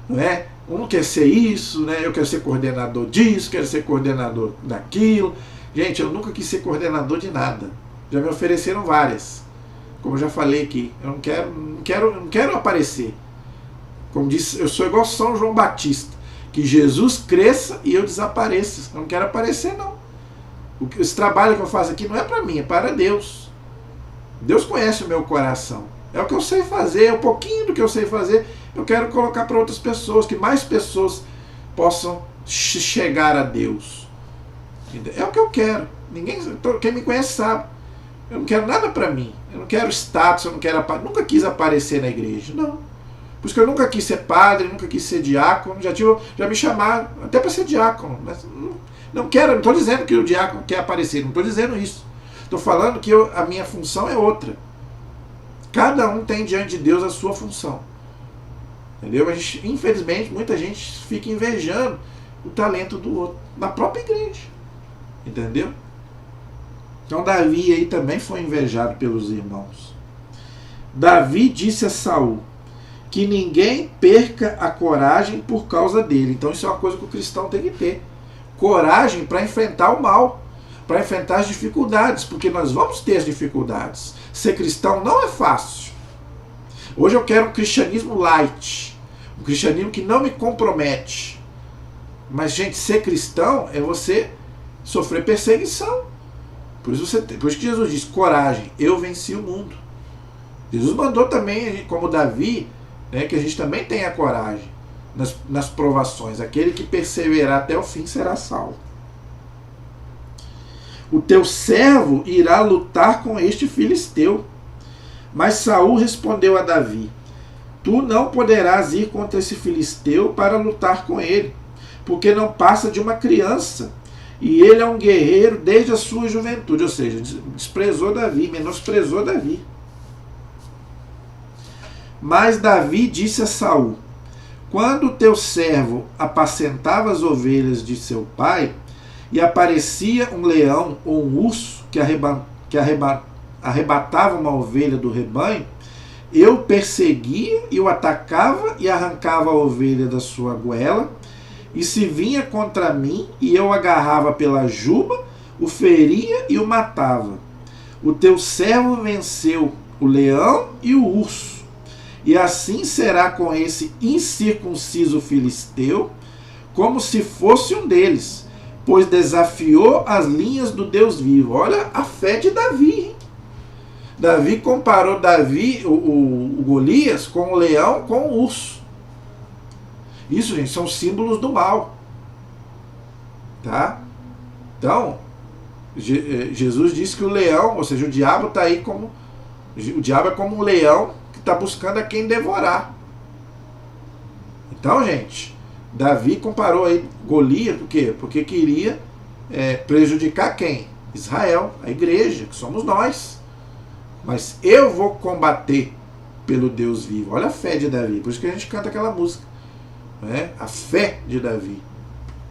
Não é? Um quer ser isso, né? Eu quero ser coordenador disso, quero ser coordenador daquilo. Gente, eu nunca quis ser coordenador de nada. Já me ofereceram várias. Como eu já falei aqui, eu não quero aparecer. Como disse, eu sou igual São João Batista, que Jesus cresça e eu desapareça. Eu não quero aparecer, não. Esse trabalho que eu faço aqui não é para mim, é para Deus. Deus conhece o meu coração. É o que eu sei fazer, é um pouquinho do que eu sei fazer. Eu quero colocar para outras pessoas, que mais pessoas possam chegar a Deus. É o que eu quero. Quem me conhece sabe. Eu não quero nada para mim. Eu não quero status, eu não quero nunca quis aparecer na igreja, não. Por isso que eu nunca quis ser padre, nunca quis ser diácono. Já me chamaram até para ser diácono. Mas não quero, não estou dizendo que o diácono quer aparecer, não estou dizendo isso. Estou falando que a minha função é outra. Cada um tem diante de Deus a sua função. Entendeu? Infelizmente, muita gente fica invejando o talento do outro, na própria igreja. Entendeu? Então Davi aí também foi invejado pelos irmãos. Davi disse a Saul que ninguém perca a coragem por causa dele. Então isso é uma coisa que o cristão tem que ter. Coragem para enfrentar o mal, para enfrentar as dificuldades, porque nós vamos ter as dificuldades. Ser cristão não é fácil. Hoje eu quero um cristianismo light, um cristianismo que não me compromete. Mas, gente, ser cristão é você sofrer perseguição. Por isso que Jesus diz, coragem, eu venci o mundo. Jesus mandou também, como Davi, né, que a gente também tenha coragem nas provações. Aquele que perseverar até o fim será salvo. O teu servo irá lutar com este filisteu. Mas Saul respondeu a Davi, tu não poderás ir contra esse filisteu para lutar com ele, porque não passa de uma criança, e ele é um guerreiro desde a sua juventude. Ou seja, desprezou Davi, menosprezou Davi. Mas Davi disse a Saul, quando o teu servo apacentava as ovelhas de seu pai, e aparecia um leão ou um urso que arrebatava uma ovelha do rebanho, eu perseguia e o atacava e arrancava a ovelha da sua goela, e se vinha contra mim e eu agarrava pela juba, o feria e o matava. O teu servo venceu o leão e o urso, e assim será com esse incircunciso filisteu, como se fosse um deles, pois desafiou as linhas do Deus vivo. Olha a fé de Davi, hein? Davi comparou o Golias com o leão com o urso. Isso, gente, são símbolos do mal. Tá? Então, Jesus disse que o leão, ou seja, o diabo está aí como... O diabo é como um leão que está buscando a quem devorar. Então, gente, Davi comparou aí Golias, por quê? Porque queria prejudicar quem? Israel, a igreja, que somos nós. Mas eu vou combater pelo Deus vivo. Olha a fé de Davi. Por isso que a gente canta aquela música, né? A fé de Davi.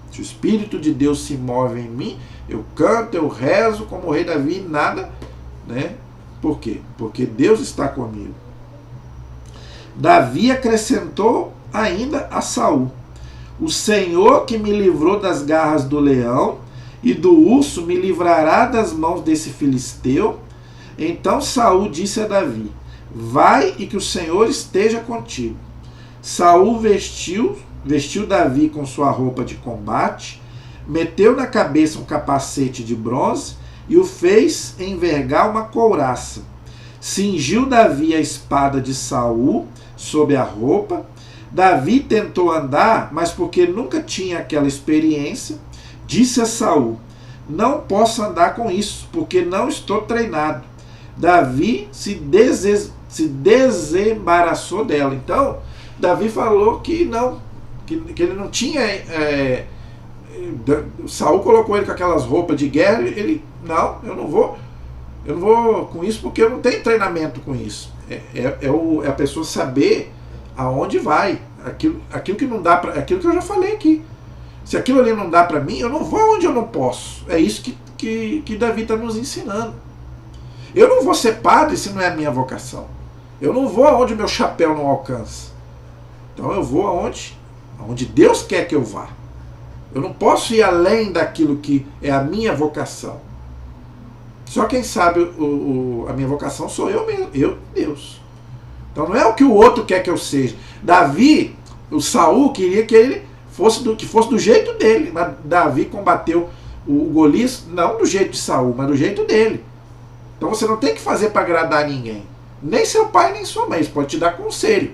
Se o Espírito de Deus se move em mim, eu canto, eu rezo como o rei Davi, nada, né? Por quê? Porque Deus está comigo. Davi acrescentou ainda a Saul, o Senhor que me livrou das garras do leão e do urso me livrará das mãos desse filisteu. Então Saul disse a Davi, vai e que o Senhor esteja contigo. Saul vestiu Davi com sua roupa de combate, meteu na cabeça um capacete de bronze e o fez envergar uma couraça. Cingiu Davi a espada de Saul sob a roupa. Davi tentou andar, mas porque nunca tinha aquela experiência, disse a Saul, não posso andar com isso, porque não estou treinado. Davi se desembaraçou dela. Então, Davi falou que não, que ele não tinha... Saul colocou ele com aquelas roupas de guerra, ele, não, eu não vou com isso porque eu não tenho treinamento com isso. É a pessoa saber aonde vai. Aquilo que não dá para, aquilo que eu já falei aqui. Se aquilo ali não dá para mim, eu não vou onde eu não posso. É isso que Davi está nos ensinando. Eu não vou ser padre se não é a minha vocação. Eu não vou aonde o meu chapéu não alcança. Então eu vou aonde Deus quer que eu vá. Eu não posso ir além daquilo que é a minha vocação. Só quem sabe a minha vocação sou eu mesmo, eu e Deus. Então não é o que o outro quer que eu seja. Davi, o Saul queria que ele fosse do jeito dele. Mas Davi combateu o Golias não do jeito de Saul, mas do jeito dele. Então você não tem que fazer para agradar ninguém. Nem seu pai, nem sua mãe. Isso pode te dar conselho.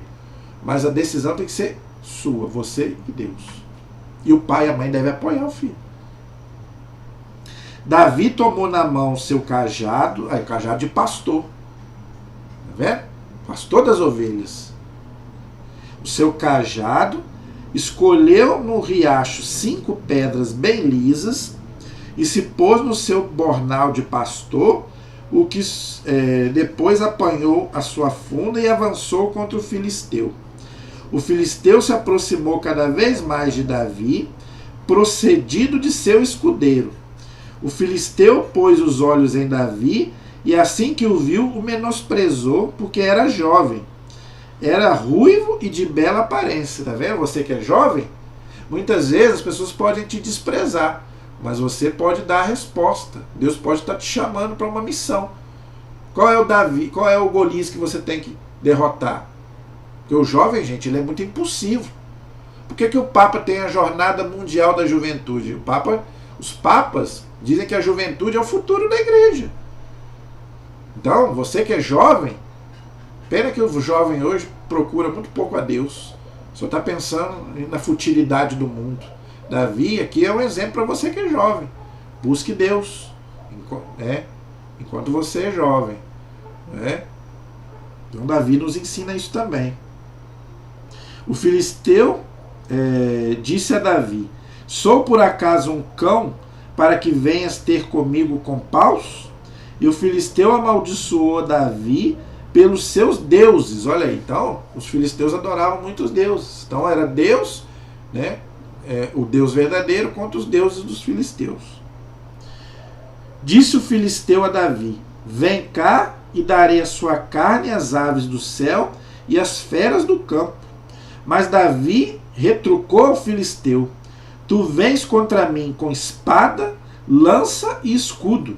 Mas a decisão tem que ser sua, você e Deus. E o pai e a mãe devem apoiar o filho. Davi tomou na mão seu cajado, cajado de pastor. Tá vendo? Pastor das ovelhas. O seu cajado, escolheu no riacho 5 pedras bem lisas e se pôs no seu bornal de pastor, o que depois apanhou a sua funda e avançou contra o filisteu. O filisteu se aproximou cada vez mais de Davi, procedido de seu escudeiro. O filisteu pôs os olhos em Davi, e assim que o viu, o menosprezou, porque era jovem. Era ruivo e de bela aparência. Tá vendo? Você que é jovem, muitas vezes as pessoas podem te desprezar, mas você pode dar a resposta. Deus pode estar te chamando para uma missão. Qual é o Davi? Qual é o Golias que você tem que derrotar? Porque o jovem, gente, ele é muito impulsivo. Por que o Papa tem a Jornada Mundial da Juventude? Os papas dizem que a juventude é o futuro da igreja. Então, você que é jovem, pena que o jovem hoje procura muito pouco a Deus. Só está pensando na futilidade do mundo. Davi aqui é um exemplo para você que é jovem. Busque Deus, enquanto você é jovem. Então Davi nos ensina isso também. O filisteu disse a Davi: sou por acaso um cão para que venhas ter comigo com paus? E o filisteu amaldiçoou Davi pelos seus deuses. Olha aí, então os filisteus adoravam muitos deuses. Então era Deus, o Deus verdadeiro contra os deuses dos filisteus. Disse o filisteu a Davi: vem cá e darei a sua carne às aves do céu e às feras do campo. Mas Davi retrucou ao filisteu: tu vens contra mim com espada, lança e escudo.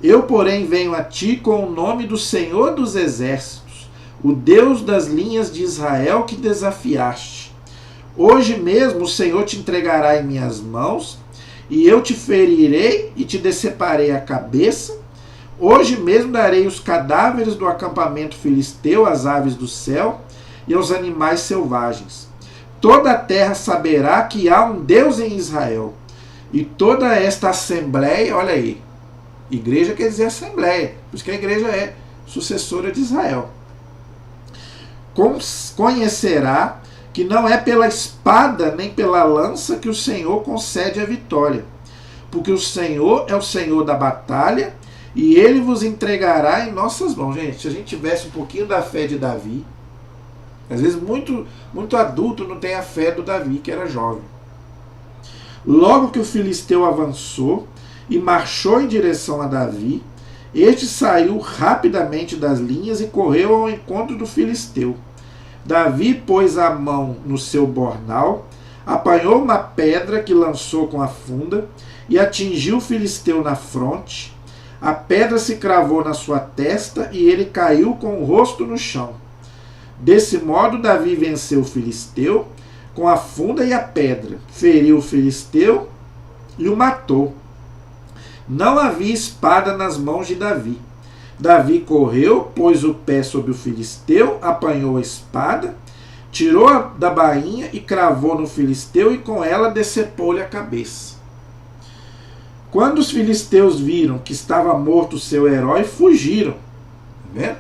Eu, porém, venho a ti com o nome do Senhor dos Exércitos, o Deus das linhas de Israel que desafiaste. Hoje mesmo o Senhor te entregará em minhas mãos, e eu te ferirei e te deceparei a cabeça. Hoje mesmo darei os cadáveres do acampamento filisteu às aves do céu e aos animais selvagens. Toda a terra saberá que há um Deus em Israel. E toda esta assembleia, olha aí, igreja quer dizer assembleia, por isso que a igreja é sucessora de Israel, conhecerá que não é pela espada nem pela lança que o Senhor concede a vitória, porque o Senhor é o Senhor da batalha, e ele vos entregará em nossas mãos. Gente, se a gente tivesse um pouquinho da fé de Davi, às vezes muito adulto não tem a fé do Davi, que era jovem. Logo que o filisteu avançou e marchou em direção a Davi, este saiu rapidamente das linhas e correu ao encontro do filisteu. Davi pôs a mão no seu bornal, apanhou uma pedra que lançou com a funda e atingiu o filisteu na fronte. A pedra se cravou na sua testa e ele caiu com o rosto no chão. Desse modo, Davi venceu o filisteu com a funda e a pedra, feriu o filisteu e o matou. Não havia espada nas mãos de Davi. Davi correu, pôs o pé sobre o filisteu, apanhou a espada, tirou da bainha e cravou no filisteu, e com ela decepou-lhe a cabeça. Quando os filisteus viram que estava morto o seu herói, fugiram. Tá vendo?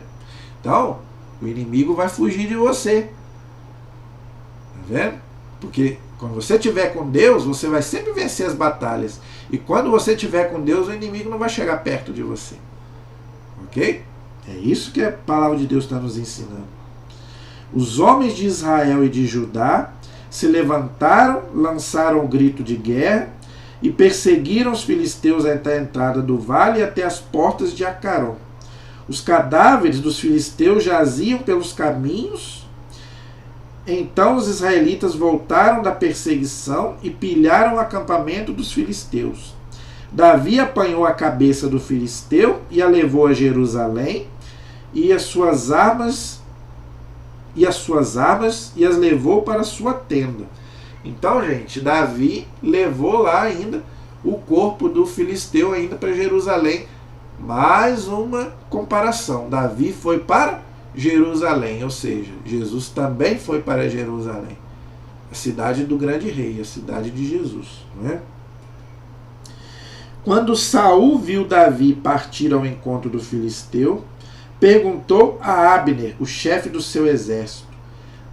Então, o inimigo vai fugir de você. Tá vendo? Porque quando você estiver com Deus, você vai sempre vencer as batalhas. E quando você estiver com Deus, o inimigo não vai chegar perto de você. Ok? É isso que a palavra de Deus está nos ensinando. Os homens de Israel e de Judá se levantaram, lançaram o grito de guerra e perseguiram os filisteus até a entrada do vale e até as portas de Acaron. Os cadáveres dos filisteus jaziam pelos caminhos. Então os israelitas voltaram da perseguição e pilharam o acampamento dos filisteus. Davi apanhou a cabeça do filisteu e a levou a Jerusalém, e as suas armas e as levou para a sua tenda. Então, gente, Davi levou lá ainda o corpo do filisteu ainda para Jerusalém. Mais uma comparação. Davi foi para Jerusalém, ou seja, Jesus também foi para Jerusalém, a cidade do grande rei, a cidade de Jesus, não é? Quando Saul viu Davi partir ao encontro do filisteu, perguntou a Abner, o chefe do seu exército: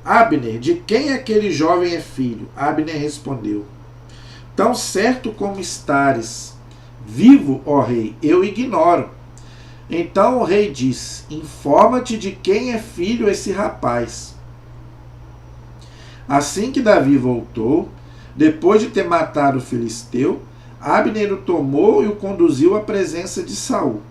Abner, de quem aquele jovem é filho? Abner respondeu: tão certo como estares vivo, ó rei, eu ignoro. Então o rei disse: informa-te de quem é filho esse rapaz. Assim que Davi voltou, depois de ter matado o filisteu, Abner o tomou e o conduziu à presença de Saul.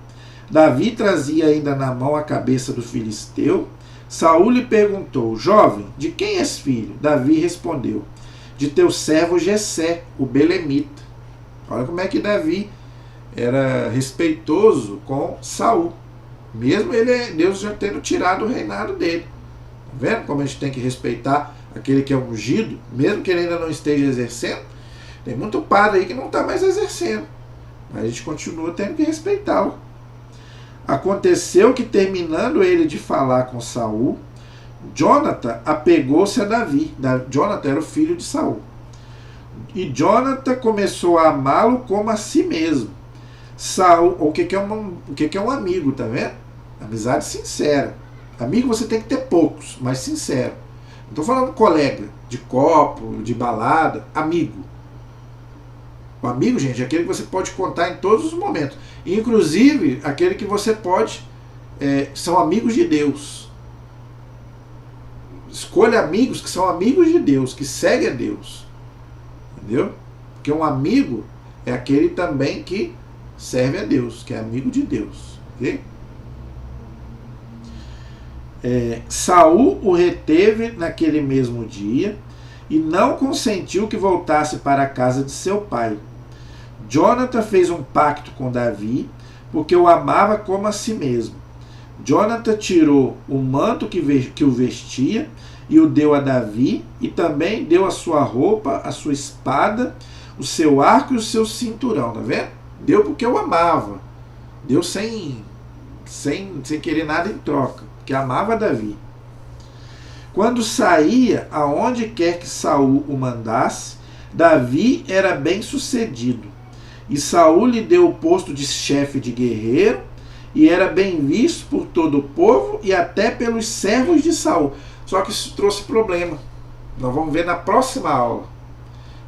Davi trazia ainda na mão a cabeça do filisteu. Saul lhe perguntou: Jovem, de quem és filho? Davi respondeu: De teu servo Jessé, o belemita. Olha como é que Davi era respeitoso com Saul, mesmo Deus já tendo tirado o reinado dele. Tá vendo como a gente tem que respeitar aquele que é ungido, mesmo que ele ainda não esteja exercendo? Tem muito padre aí que não está mais exercendo, mas a gente continua tendo que respeitá-lo. Aconteceu que, terminando ele de falar com Saul, Jonathan apegou-se a Davi. Jonathan era o filho de Saul. E Jonathan começou a amá-lo como a si mesmo. Saul, o que é um amigo, tá vendo? Amizade sincera. Amigo você tem que ter poucos, mas sincero. Não estou falando colega, de copo, de balada. Amigo. O amigo, gente, é aquele que você pode contar em todos os momentos. Inclusive, aquele que você pode... são amigos de Deus. Escolha amigos que são amigos de Deus, que seguem a Deus. Entendeu? Porque um amigo é aquele também que serve a Deus, que é amigo de Deus. Ok? Saul o reteve naquele mesmo dia e não consentiu que voltasse para a casa de seu pai. Jonathan fez um pacto com Davi, porque o amava como a si mesmo. Jonathan tirou o manto que o vestia e o deu a Davi, e também deu a sua roupa, a sua espada, o seu arco e o seu cinturão. Tá vendo? Deu porque o amava. Deu sem querer nada em troca, porque amava Davi. Quando saía aonde quer que Saul o mandasse, Davi era bem sucedido. E Saul lhe deu o posto de chefe de guerreiro, e era bem visto por todo o povo e até pelos servos de Saul. Só que isso trouxe problema. Nós vamos ver na próxima aula,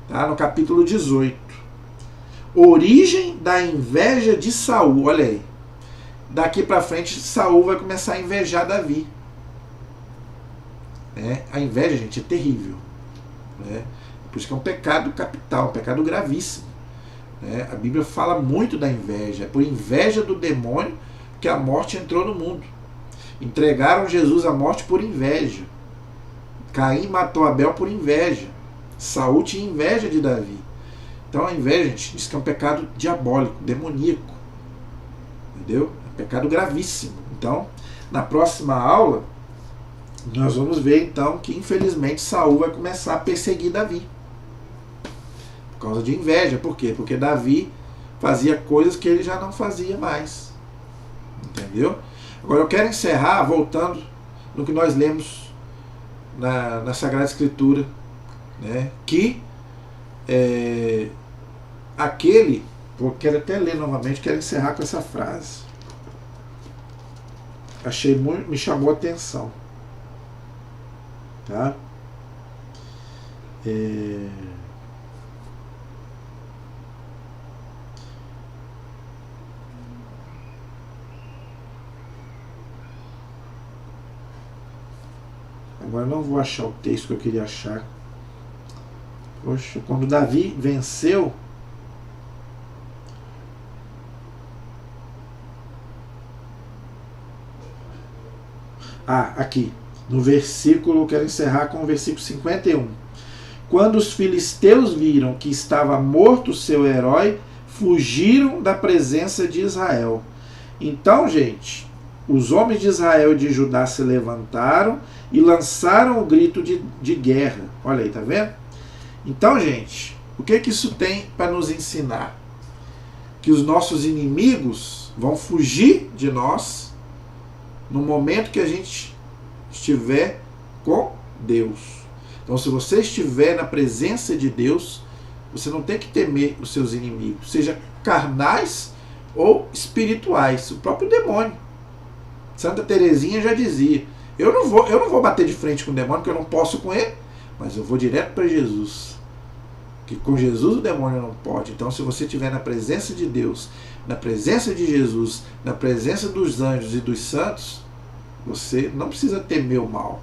tá? No capítulo 18. Origem da inveja de Saul. Olha aí. Daqui para frente, Saul vai começar a invejar Davi. A inveja, gente, é terrível. Por isso que é um pecado capital, um pecado gravíssimo. A Bíblia fala muito da inveja. É por inveja do demônio que a morte entrou no mundo. Entregaram Jesus à morte por inveja. Caim matou Abel por inveja. Saul tinha inveja de Davi. Então a inveja, gente, diz que é um pecado diabólico, demoníaco. Entendeu? É um pecado gravíssimo. Então, na próxima aula, nós vamos ver então que infelizmente Saul vai começar a perseguir Davi. Por causa de inveja. Por quê? Porque Davi fazia coisas que ele já não fazia mais. Entendeu? Agora eu quero encerrar voltando no que nós lemos na Sagrada Escritura, que aquele, eu quero até ler novamente, quero encerrar com essa frase. Achei muito, me chamou a atenção. Tá? Agora não vou achar o texto que eu queria achar. Poxa, quando Davi venceu, aqui, no versículo, quero encerrar com o versículo 51. Quando os filisteus viram que estava morto o seu herói, fugiram da presença de Israel. Então, gente, os homens de Israel e de Judá se levantaram e lançaram o grito de guerra. Olha aí, tá vendo? Então, gente, o que isso tem para nos ensinar? Que os nossos inimigos vão fugir de nós no momento que a gente estiver com Deus. Então, se você estiver na presença de Deus, você não tem que temer os seus inimigos, seja carnais ou espirituais, o próprio demônio. Santa Teresinha já dizia: eu não vou bater de frente com o demônio, porque eu não posso com ele, mas eu vou direto para Jesus. Que com Jesus o demônio não pode. Então, se você estiver na presença de Deus, na presença de Jesus, na presença dos anjos e dos santos, você não precisa temer o mal.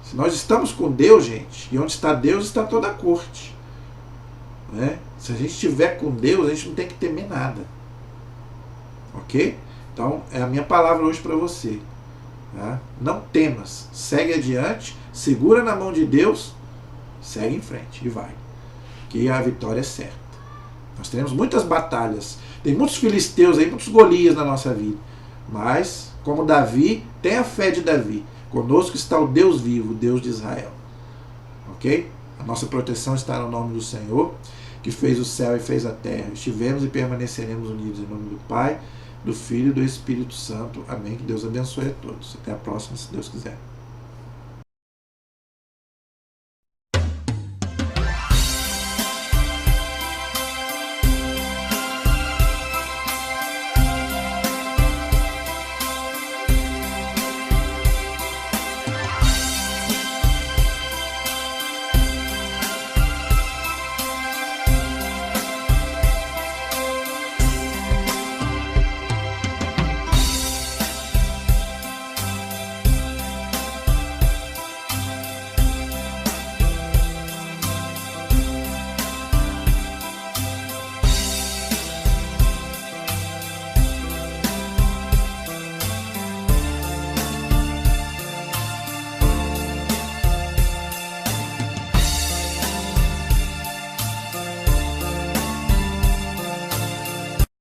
Se nós estamos com Deus, gente, e onde está Deus está toda a corte. Né? Se a gente estiver com Deus, a gente não tem que temer nada. Ok? Então, é a minha palavra hoje para você. Tá? Não temas, segue adiante, segura na mão de Deus, segue em frente e vai. Que a vitória é certa. Nós teremos muitas batalhas. Tem muitos filisteus aí, muitos Golias na nossa vida. Mas, como Davi, tenha a fé de Davi. Conosco está o Deus vivo, o Deus de Israel. Ok? A nossa proteção está no nome do Senhor, que fez o céu e fez a terra. Estivemos e permaneceremos unidos em nome do Pai, do Filho e do Espírito Santo. Amém. Que Deus abençoe a todos. Até a próxima, se Deus quiser.